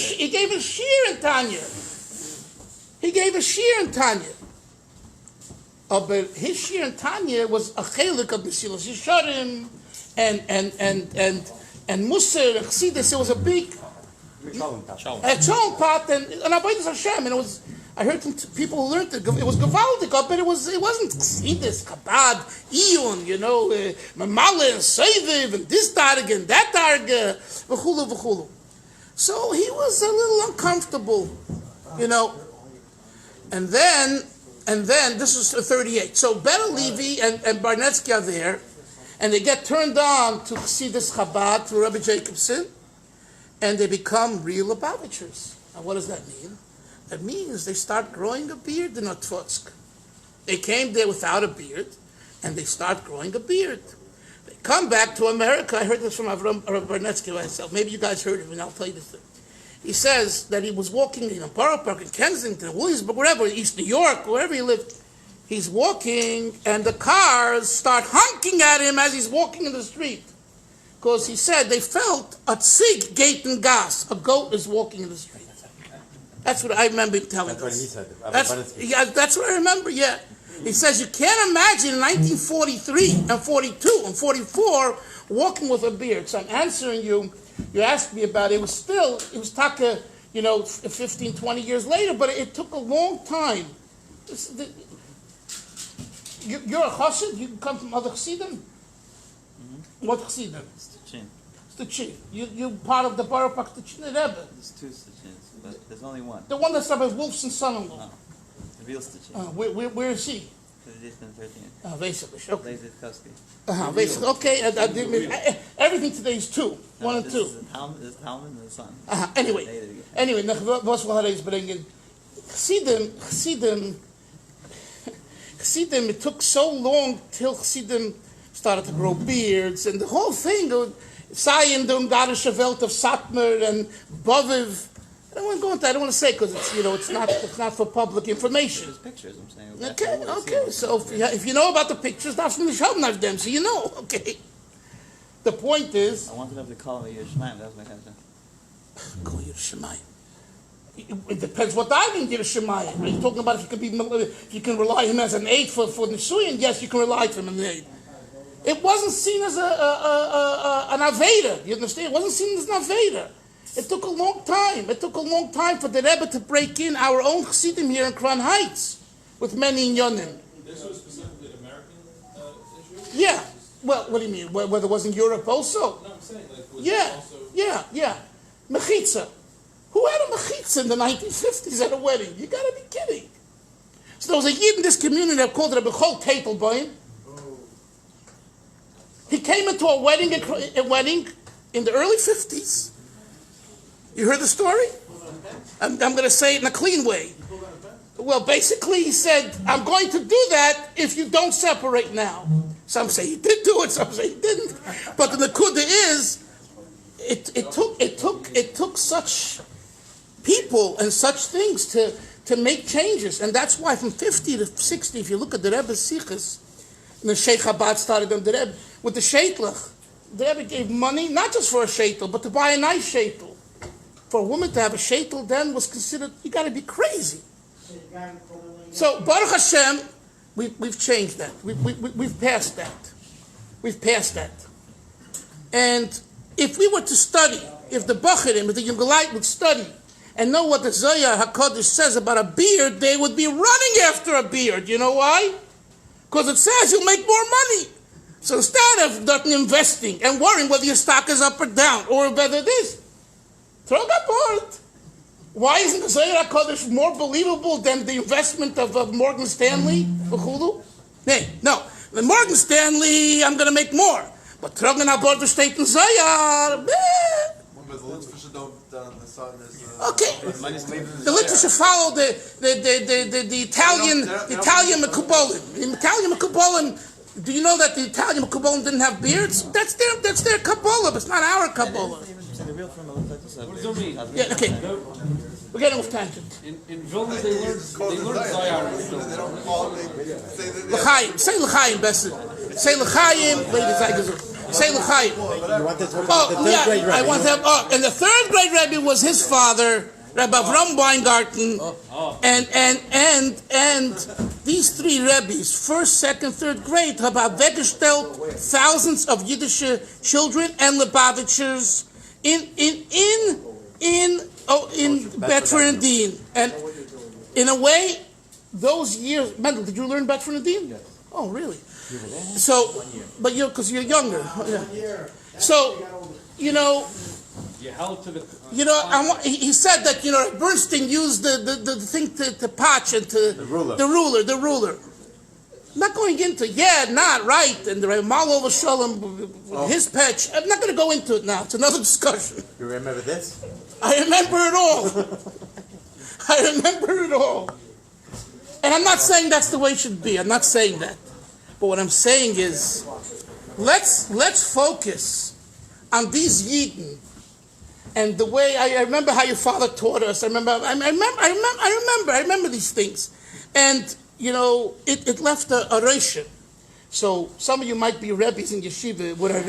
shir in Tanya. He gave a shir in Tanya. But his shir in Tanya was a chelik of Mesilas Yesharim and Musar and Chassidus. It was a big Cholent pot and Avodas Hashem, and it was. I heard from people who learned it. It was gewaldig, but it wasn't Chassidus, Chabad, Iyun, Mamala and Seiviv and this darga and that darga, v'chulu v'chulu. So he was a little uncomfortable, And then this was 38. So Beta Levi and Barnetsky are there, and they get turned on to Chassidus Chabad through Rabbi Jacobson, and they become real Lubavitchers. Now, what does that mean? That means they start growing a beard in Otfotsk. They came there without a beard, and they start growing a beard. They come back to America. I heard this from Avram Barnetsky myself. Maybe you guys heard it, and I'll tell you this thing. He says that he was walking in Borough Park in Kensington, Williamsburg, wherever, East New York, wherever he lived. He's walking, and the cars start honking at him as he's walking in the street. Because he said they felt a tzig gate and gas. A goat is walking in the street. That's what I remember him telling us. That's what he said. That's what I remember, yeah. He says you can't imagine in 1943 and 42 and 44 walking with a beard. So I'm answering you. You asked me about it. It was taka, 15, 20 years later, but it took a long time. You're a chassid? You come from other chassidim? Mm-hmm. What chassidim? Stachin. Stachin. You part of the Borough Park Stachin Rebbe? There's two Stachins, but there's only one. The one that's Rabbi Wolfson's son-in-law. No, the real Stachin. Where is he? Tradition 13. Basically, okay. Lazy Koski. Basically, okay. Everything today is two. One and two. This is Talmud and the son. Anyway, was what is bringing Chassidim, it took so long till Chassidim started to grow beards, and the whole thing, Sayendum, Darische Welt of Satmar, and Boviv. I don't want to go into that. I don't want to say because it's not for public information. There's pictures, I'm saying. Okay. So if you know about the pictures, that's from the Shabbat them, so you know. Okay. The point is, I wanted to call it Yerushalayim. That was my question. go Yerushalayim. It depends what I mean Yerushalayim. Are you talking about if you can rely on him as an aid for Nisuyin? Yes, you can rely on him as an aid. It wasn't seen as an Aveda. You understand? It wasn't seen as an Aveda. It took a long time. It took a long time for the Rebbe to break in our own Chassidim here in Crown Heights with many Inyonim. This was specifically an American issue? Yeah. Well, what do you mean? Whether it was in Europe also? No, I'm saying, like, was Yeah. it also... Yeah. Mechitza. Who had a mechitza in the 1950s at a wedding? You gotta be kidding. So there was a Yid in this community that called Rabbi Chol Teitelboim. He came into a wedding in the early 50s. You heard the story? I'm going to say it in a clean way. Well, basically he said, I'm going to do that if you don't separate now. Some say he did do it, some say he didn't. But the Nakuda is, it took such people and such things to make changes. And that's why from 50 to 60, if you look at the Rebbe's Sikhs, and the Sheikh Chabad started on the Rebbe, with the Sheitlach, the Rebbe gave money, not just for a sheitel, but to buy a nice sheitel. For a woman to have a sheitel then was considered, you got to be crazy. So, Baruch Hashem, we've changed that. We've passed that. We've passed that. And if we were to study, if the Bacharim, if the Yungalite would study, and know what the Zohar HaKadosh says about a beard, they would be running after a beard. You know why? Because it says you'll make more money. So instead of not investing and worrying whether your stock is up or down, or whether this, throw that board. Why isn't the Zohar HaKadosh more believable than the investment of Morgan Stanley? No. The Morgan Stanley, I'm going to make more. But Trogan HaBord steht in Zohar. Okay, the literature follow the Italian Mekubolim. The Italian Mekubolim. Do you know that the Italian Mekubolim didn't have beards? That's their Kabbalah, but it's not our Kabbalah. What does it mean? Yeah, okay. We're getting off tangent. In Vilna, they learned Zohar in Vilna. L'chaim, say L'chaim, Besht. Say L'chaim, ladies, I guess. Say L'chaim. You want to talk about the third grade Rebbe? I want to have, and the third grade Rebbe was his father, Rabbi Avram Weingarten, and these three Rebbes, first, second, third grade, have weggestellt thousands of Yiddish children and Lubavitchers in Betfred. And in a way, those years, Mendel, did you learn Betfred? Yes. Oh, really? So, but because you're younger. Yeah. So, you know, You held to the. he said that Bernstein used the thing to patch and to the ruler. Not going into not right, and the Ramal over Shalom his patch. I'm not going to go into it now. It's another discussion. You remember this? I remember it all. I remember it all. And I'm not saying that's the way it should be. I'm not saying that. But what I'm saying is, let's focus on these Yidden and the way I remember how your father taught us. I remember these things, and it left a ration. So some of you might be Rebbes in yeshiva. With a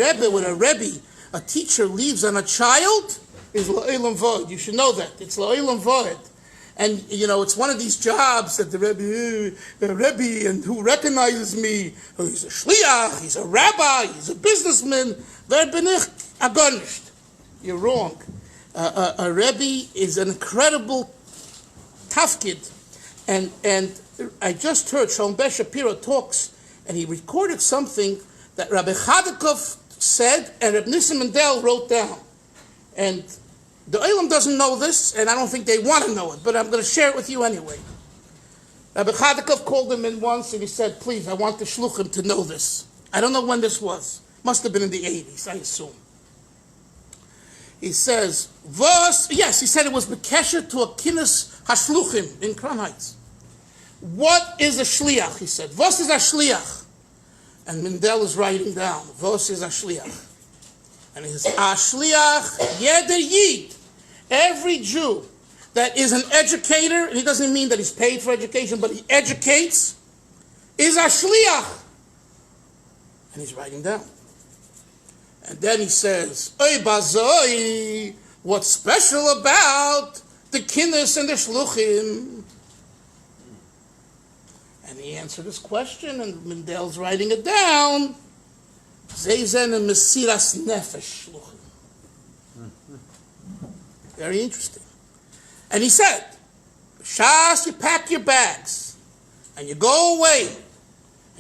Rebbe, a teacher leaves on a child is la'olam vod. You should know that it's la'olam vod. And, it's one of these jobs that the Rebbe, and who recognizes me, he's a shliach, he's a rabbi, he's a businessman, wer bin ich? Agonisht. You're wrong. A Rebbe is an incredible tafkid. And I just heard Shalom Besh Shapiro talks, and he recorded something that Rabbi Chadakov said, and Reb Nissim Mendel wrote down. And the Olam doesn't know this, and I don't think they want to know it, but I'm going to share it with you anyway. Rabbi Chadakov called him in once, and he said, please, I want the shluchim to know this. I don't know when this was. Must have been in the 80s, I assume. He says, he said it was Bekesher to a Kinnis Hashluchim in Crown Heights. What is a shliach? He said, Vos is a shliach? And Mendel is writing down, Vos is a shliach. And he says, a shliach yeder yid. Every Jew that is an educator, and he doesn't mean that he's paid for education, but he educates, is a shliach. And he's writing down. And then he says, Oy bazoi, what's special about the kinnis and the shluchim? And he answered his question, and Mendel's writing it down. Zeizen and Mesiras Nefesh shluchim. Very interesting. And he said, Shas, you pack your bags, and you go away,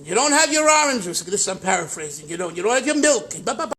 and you don't have your orange juice. This I'm paraphrasing. You don't have your milk.